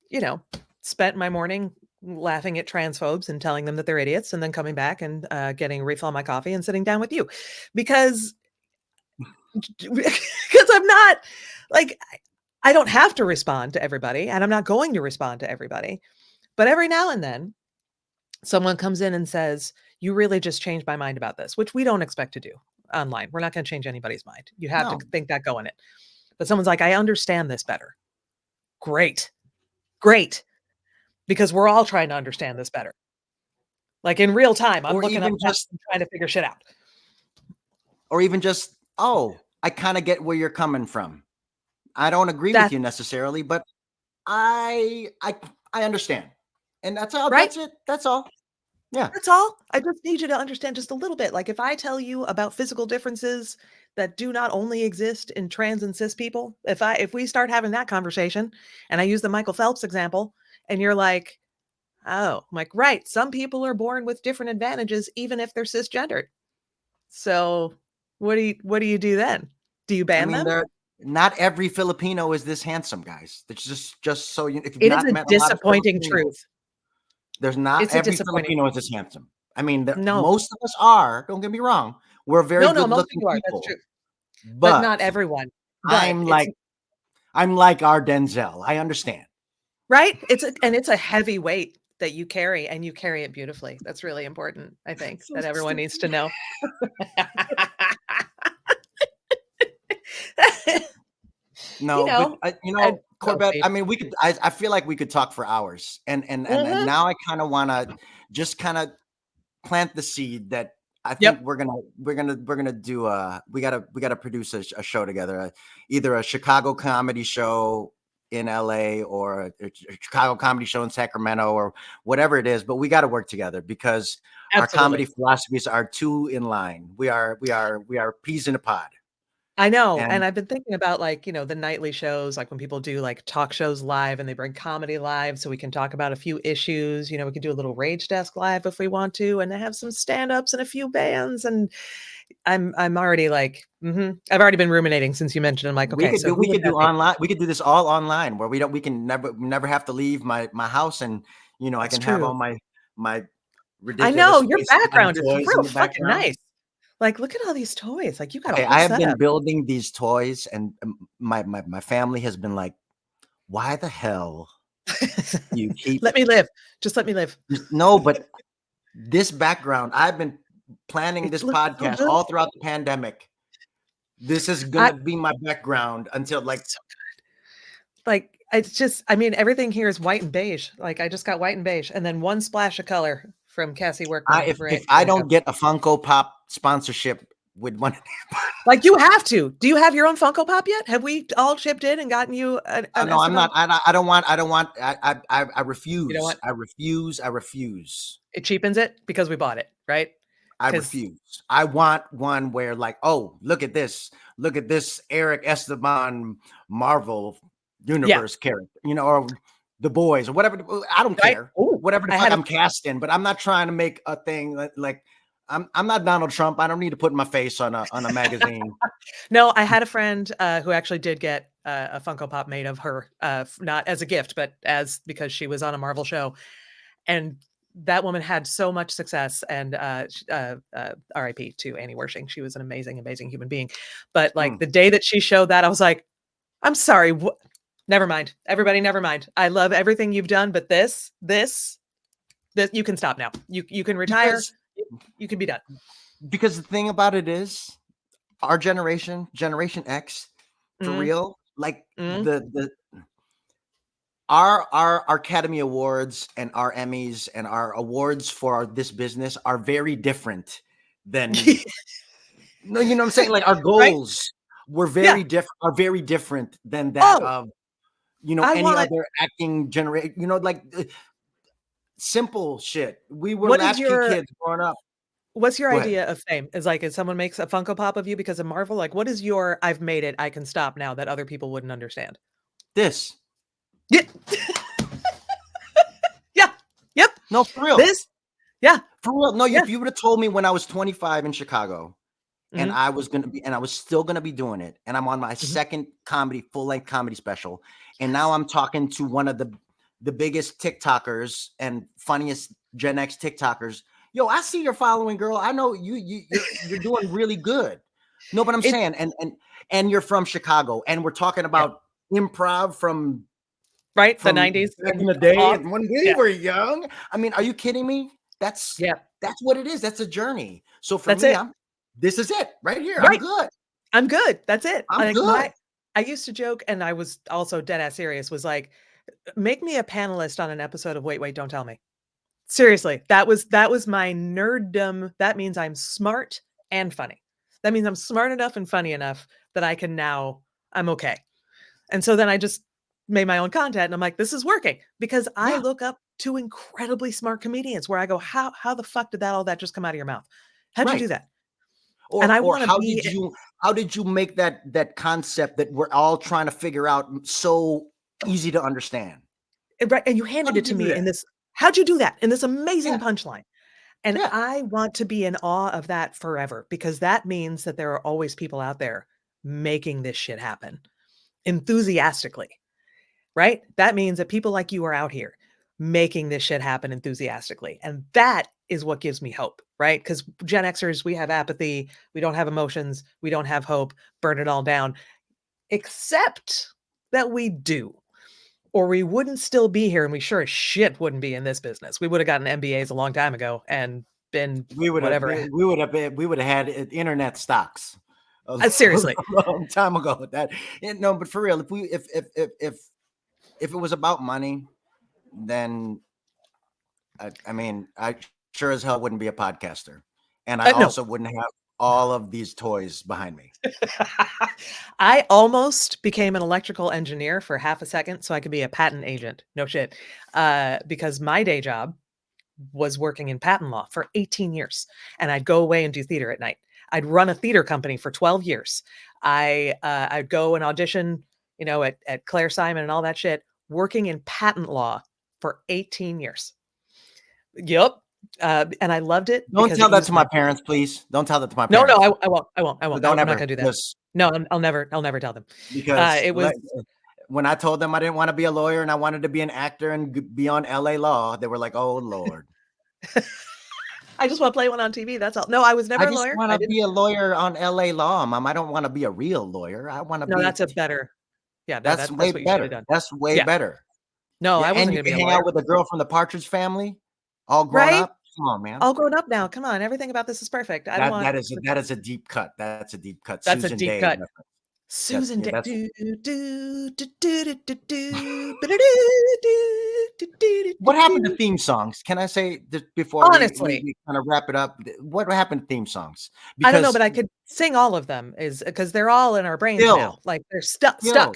spent my morning laughing at transphobes and telling them that they're idiots and then coming back and getting a refill on my coffee and sitting down with you. Because I'm not like I don't have to respond to everybody and I'm not going to respond to everybody. But every now and then someone comes in and says, you really just changed my mind about this, which we don't expect to do online. We're not going to change anybody's mind. You have to think that go in it. But someone's like, I understand this better. Great. Because we're all trying to understand this better. Like in real time, I'm looking up just trying to figure shit out. Or even just, I kind of get where you're coming from. I don't agree with you necessarily, but I understand. And that's all. Right? That's it. That's all. Yeah. That's all. I just need you to understand just a little bit. Like if I tell you about physical differences that do not only exist in trans and cis people, if we start having that conversation and I use the Michael Phelps example and you're like, oh, I'm like, right. Some people are born with different advantages, even if they're cisgendered. So what do you do then? Do you ban them? not every Filipino is this handsome, guys. It's just so you, if you've It is not a met a lot of disappointing Filipinos, truth. there's not It's a every disappointing Filipino is truth. this handsome. I mean, No. most of us are. Don't get me wrong. We're very No, most of good-looking you are, that's people, true, but not but everyone. But I'm it's like I'm like our Denzel. I understand. right? It's a heavy weight that you carry, and you carry it beautifully. That's really important, I think, So that everyone stupid. needs to know. You No, but know, and oh, Corbette. see. I mean, we could. I feel like we could talk for hours, and Mhm. now I kind of want to just kind of plant the seed that I think Yep, we're gonna do. We gotta produce a show together, either a Chicago comedy show in LA or a Chicago comedy show in Sacramento or whatever it is. But we got to work together because our comedy absolutely. philosophies are too in line. We are peas in a pod, I know, and and I've been thinking about, like, the nightly shows, like, when people do, like, talk shows live and they bring comedy live so we can talk about a few issues, we could do a little Rage Desk live if we want to, and have some stand-ups and a few bands, and I'm already like, I've already been ruminating since you mentioned, I'm like, "Okay, so who we would could that do be?" online. We could do this all online where we can never have to leave my house, and I That's can have all true. my I know, ridiculous your space buying background is toys in real the fucking background. nice. Like, look at all these toys, like, you got a Okay, whole I have been setup. building these toys, and my family has been like, "Why the hell do you keep?" Let me live. Just let me live. No, but this background, I've been planning It this looks so podcast good. all throughout the pandemic. This is I gonna be my background until like so like, it's just I mean, everything here is white and beige. Like, I just got white and beige, and then one splash of color from Cassie I Workman if right I ready to go. don't get a Funko Pop sponsorship with one. Like, you have to. Do you have your own Funko Pop yet? Have we all chipped in and gotten you an No, I'm not. Esteban? I don't want. I don't want. I You know refuse. what? I refuse. I refuse. It cheapens it because we bought it, right? I Because refuse. I want one where, like, oh, look at this. Look at this Eric Esteban Marvel yeah, Universe character, or the boys or whatever. I don't right? care. Oh, Whatever the I fuck had a I'm cast in, but I'm not trying to make a thing like I'm not Donald Trump. I don't need to put my face on a magazine. no, I had a friend, who actually did get, a Funko Pop made of her, not as a gift, but as because she was on a Marvel show, and that woman had so much success, and, RIP to Annie Wershing. She was an amazing, amazing human being, but, like, Mm. the day that she showed that, I was like, "I'm sorry, never mind. Everybody, never mind. I love everything you've done, but this you can stop now. You can retire. Because You can be done." because the thing about it is, our generation, Generation X, for Mhm, real, like mhm. the our Academy Awards and our Emmys and our awards for this business are very different than no, you know what I'm saying? Like our Right? goals were Yeah. very different than that Oh, of I any want other acting generate, like simple shit. We were what is latchkey your kids growing up. what's your Go ahead. idea of fame? Is like, if someone makes a Funko Pop of you because of Marvel, like, what is your "I've made it, I can stop now" that other people wouldn't understand? This. Yeah. Yeah. Yep. No, for real. This. Yeah. For real. No, Yeah. if you would have told me when I was 25 in Chicago and Mhm. I was still gonna be doing it, and I'm on my Mhm. second full length comedy special, and now I'm talking to one of the biggest TikTokers and funniest Gen X TikTokers. Yo, I see your following, girl. I know you're doing really good. No, but I'm It saying, and you're from Chicago, and we're talking yeah. about improv Right? The from '90s back in and the day off. and when we Yeah. were young. I mean, are you kidding me? That's Yeah. that's what it is. That's a journey. So for That's me, it. this is it right here. I'm Right. good. I'm good. That's it. I'm Like, good. I used to joke, and I was also dead ass serious, was like, "Make me a panelist on an episode of Wait, Wait, Don't Tell Me." Seriously, that was my nerddom. That means I'm smart and funny. That means I'm smart enough and funny enough that I'm okay. And so then I just made my own content, and I'm like, "This is working," because I Yeah. look up to incredibly smart comedians where I go, "How the fuck did all that just come out of your mouth? How'd you Right. do that?" And I Or wanna how be did you make that concept that we're all trying to figure out so easy to understand? right, and you How handed it did to you do me that? in this "How'd you do that?" in this amazing Yeah. punchline. And Yeah. I want to be in awe of that forever because that means that there are always people out there making this shit happen. enthusiastically, right? That means that people like you are out here making this shit happen enthusiastically. And that is what gives me hope, right? Because Gen Xers, we have apathy, we don't have emotions, we don't have hope, burn it all down, except that we do. Or we wouldn't still be here, and we sure as shit wouldn't be in this business. We would have gotten MBAs a long time ago and been whatever. We would have had internet stocks Seriously. a long time ago with that. No, but for real, if it was about money, then I mean, I sure as hell wouldn't be a podcaster, and I No. also wouldn't have all of these toys behind me. I almost became an electrical engineer for half a second so I could be a patent agent. No shit. Because my day job was working in patent law for 18 years, and I'd go away and do theater at night. I'd run a theater company for 12 years. I'd go and audition, at Claire Simon and all that shit, working in patent law for 18 years. Yep. And I loved it. Don't tell that to my parents, please. Don't tell that to my No, parents. I won't. Don't I'm not ever, going to do that. No, I'll never tell them. because it was when I told them I didn't want to be a lawyer and I wanted to be an actor and be on LA Law, they were like, "Oh Lord." I just want to play one on TV. That's all. No, I was never I a just lawyer. want to be a lawyer on LA Law, Mom. I don't want to be a real lawyer. I want to be. No, that's a better. Yeah, no, That's that's way what you should have better. done. That's way Yeah. better. No, Yeah, I wasn't and you going to be can a hang lawyer. out with a girl from the Partridge Family, all grown Right? up. Come on, man. All grown up now. Come on, everything about this is perfect. I don't want. That is a deep cut. That's a deep cut. That's Susan a deep Day cut. reference. Susan Day. What happened to theme songs? Can I say this before Honestly, we kind of wrap it up? What happened to theme songs? I don't know, Because but I could sing all of them. Is because they're all in our brains still, now. Like they're stuck. still,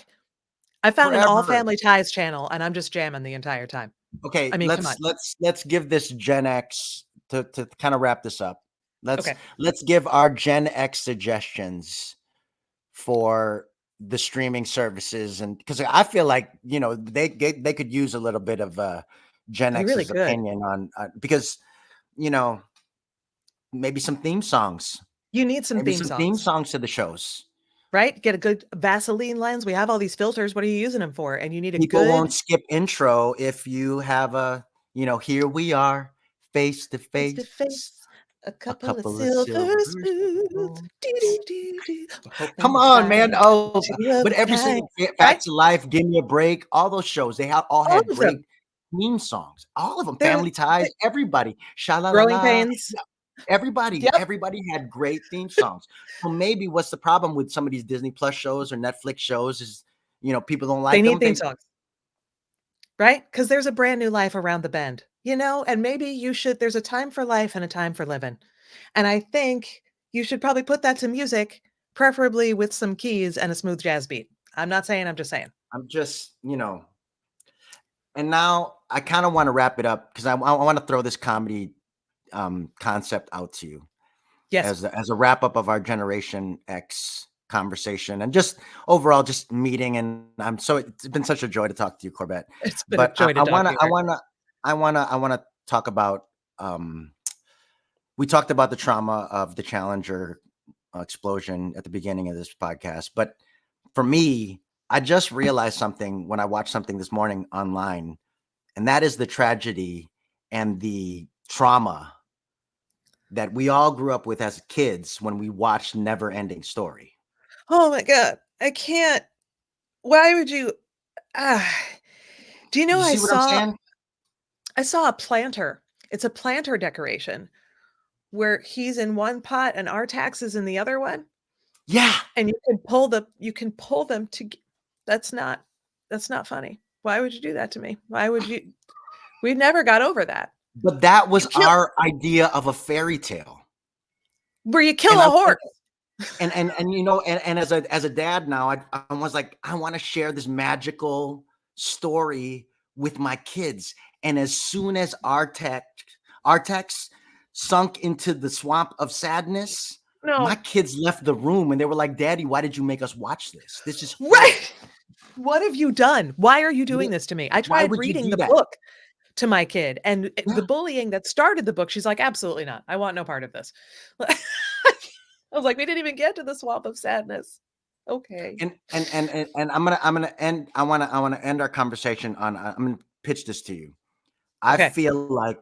I found an All forever. Family Ties channel, and I'm just jamming the entire time. Okay, I mean, come on. let's give this Gen X to kind of wrap this up. Okay. Let's give our Gen X suggestions for the streaming services, and because I feel like they could use a little bit of Gen They X's really could. opinion on because maybe some theme songs. You need some Maybe theme some songs. theme songs to the shows. Right? Get a good Vaseline lens. We have all these filters. What are you using them for? And you need a People good. won't skip intro if you have a here we are face to face. A couple of silver spoons. Come on, man. Oh, but every kind, single Facts of Life, Give Me a Break, all those shows, they all had great theme songs. All of them. Family Ties, everybody. Growing Pains. Everybody had great theme songs. So maybe what's the problem with some of these Disney Plus shows or Netflix shows is, people don't like They need them. theme songs. Right? Because there's a brand new life around the bend, and maybe there's a time for life and a time for living. And I think you should probably put that to music, preferably with some keys and a smooth jazz beat. I'm not saying, I'm just saying. I'm just, and now I kind of want to wrap it up because I want to throw this comedy concept out to you. Yes. As a wrap up of our Generation X conversation and just overall just meeting, and it's been such a joy to talk to you, Corbette. It's been a joy to talk to you. I want to talk about we talked about the trauma of the Challenger explosion at the beginning of this podcast, but for me, I just realized something when I watched something this morning online, and that is the tragedy and the trauma that we all grew up with as kids when we watched Never Ending Story. Oh my God. I can't. Why would you? Do you know I'm saying? I saw a planter. It's a planter decoration where he's in one pot and Artax is in the other one. Yeah. And you can pull them to. That's not funny. Why would you do that to me? Why would you? We never got over that. But that was our idea of a fairy tale. Where you kill a horse. And as a dad now, I was like, I want to share this magical story with my kids. And as soon as Artax sunk into the swamp of sadness, my kids left the room and they were like, Daddy, why did you make us watch this? This is right. What have you done? Why are you doing this to me? I tried reading the book to my kid, and the bullying that started the book, she's like, absolutely not. I want no part of this. I was like, we didn't even get to the swamp of sadness. Okay. And I'm gonna end. I wanna end our conversation on. I'm gonna pitch this to you. I Okay. feel like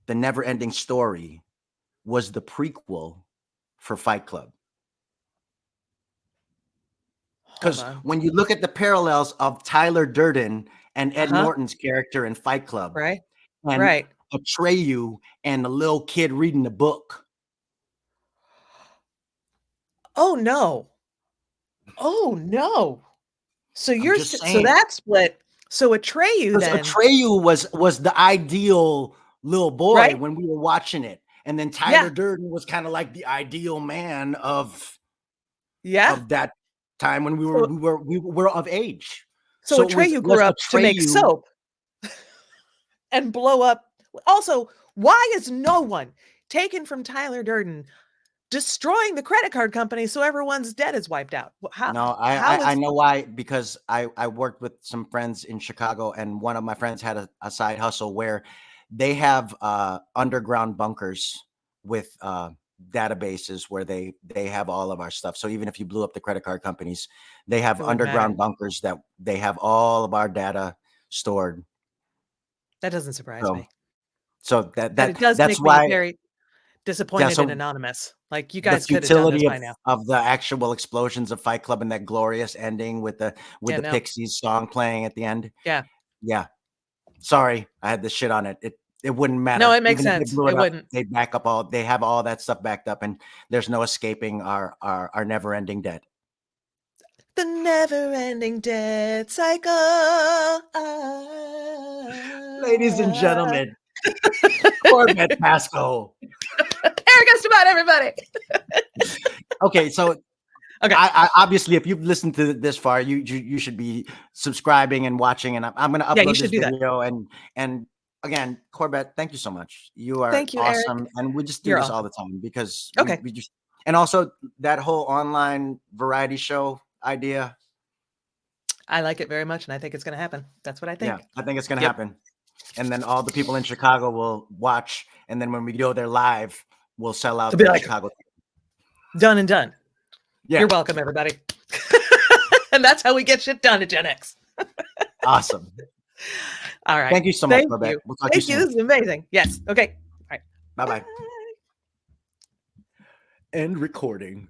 the Never Ending Story was the prequel for Fight Club. Hold Because on. when you look at the parallels of Tyler Durden and Ed Uh-huh. Norton's character in Fight Club, Right. and Right. Atreyu and the little kid reading the book. Oh, no. Oh, no. So I'm you're just s so saying. that split so Atreyu Because then Atreyu was the ideal little boy right? when we were watching it, and then Tyler Yeah. Durden was kind of like the ideal man Yeah. of that time when So we were of age. so So Atreyu was grew up to make Atreyu. soap and blow up. Also, why is no one taken from Tyler Durden destroying the credit card company so everyone's debt is wiped out? No, How I is know why, because I worked with some friends in Chicago, and one of my friends had a side hustle where they have underground bunkers with databases where they have all of our stuff. So even if you blew up the credit card companies, they have it wouldn't matter. underground bunkers that they have all of our data stored. That doesn't surprise So me. so But it does that's make me why. very Yeah, disappointed in so Anonymous. Like, you the guys could have done this futility by now. of the actual explosions of Fight Club and that glorious ending with Yeah, the no. Pixies song playing at the end. Yeah. Yeah. Sorry, I had this shit on it. It wouldn't No, matter. it makes Even if they sense. blew It it up, wouldn't. they have all that stuff backed up, and there's no escaping our never ending debt. The never-ending debt cycle. Ladies and gentlemen, Corbette Pasko. Eric goes to about everybody. Okay, so Okay. I obviously, if you've listened to this far, you should be subscribing and watching, and I'm going to Yeah, you upload should this do that. video. And again, Corbette, thank you so much. You are Thank you, Eric. awesome, and we just do You're this all awesome. the time because Okay. we just, and also that whole online variety show idea. I like it very much, and I think it's gonna happen. That's what I Yeah, think. I think it's going to Yep. happen, and then all the people in Chicago will watch, and then when we go there live, we'll sell To out be the like, Chicago. done and done. Yeah, You're welcome, everybody. And that's how we get shit done at Gen X. awesome. All right. Thank you so much, Thank Corbette. you. We'll talk to you Thank you. soon. This is amazing. Yes. Okay. All right. Bye Bye. bye. End recording.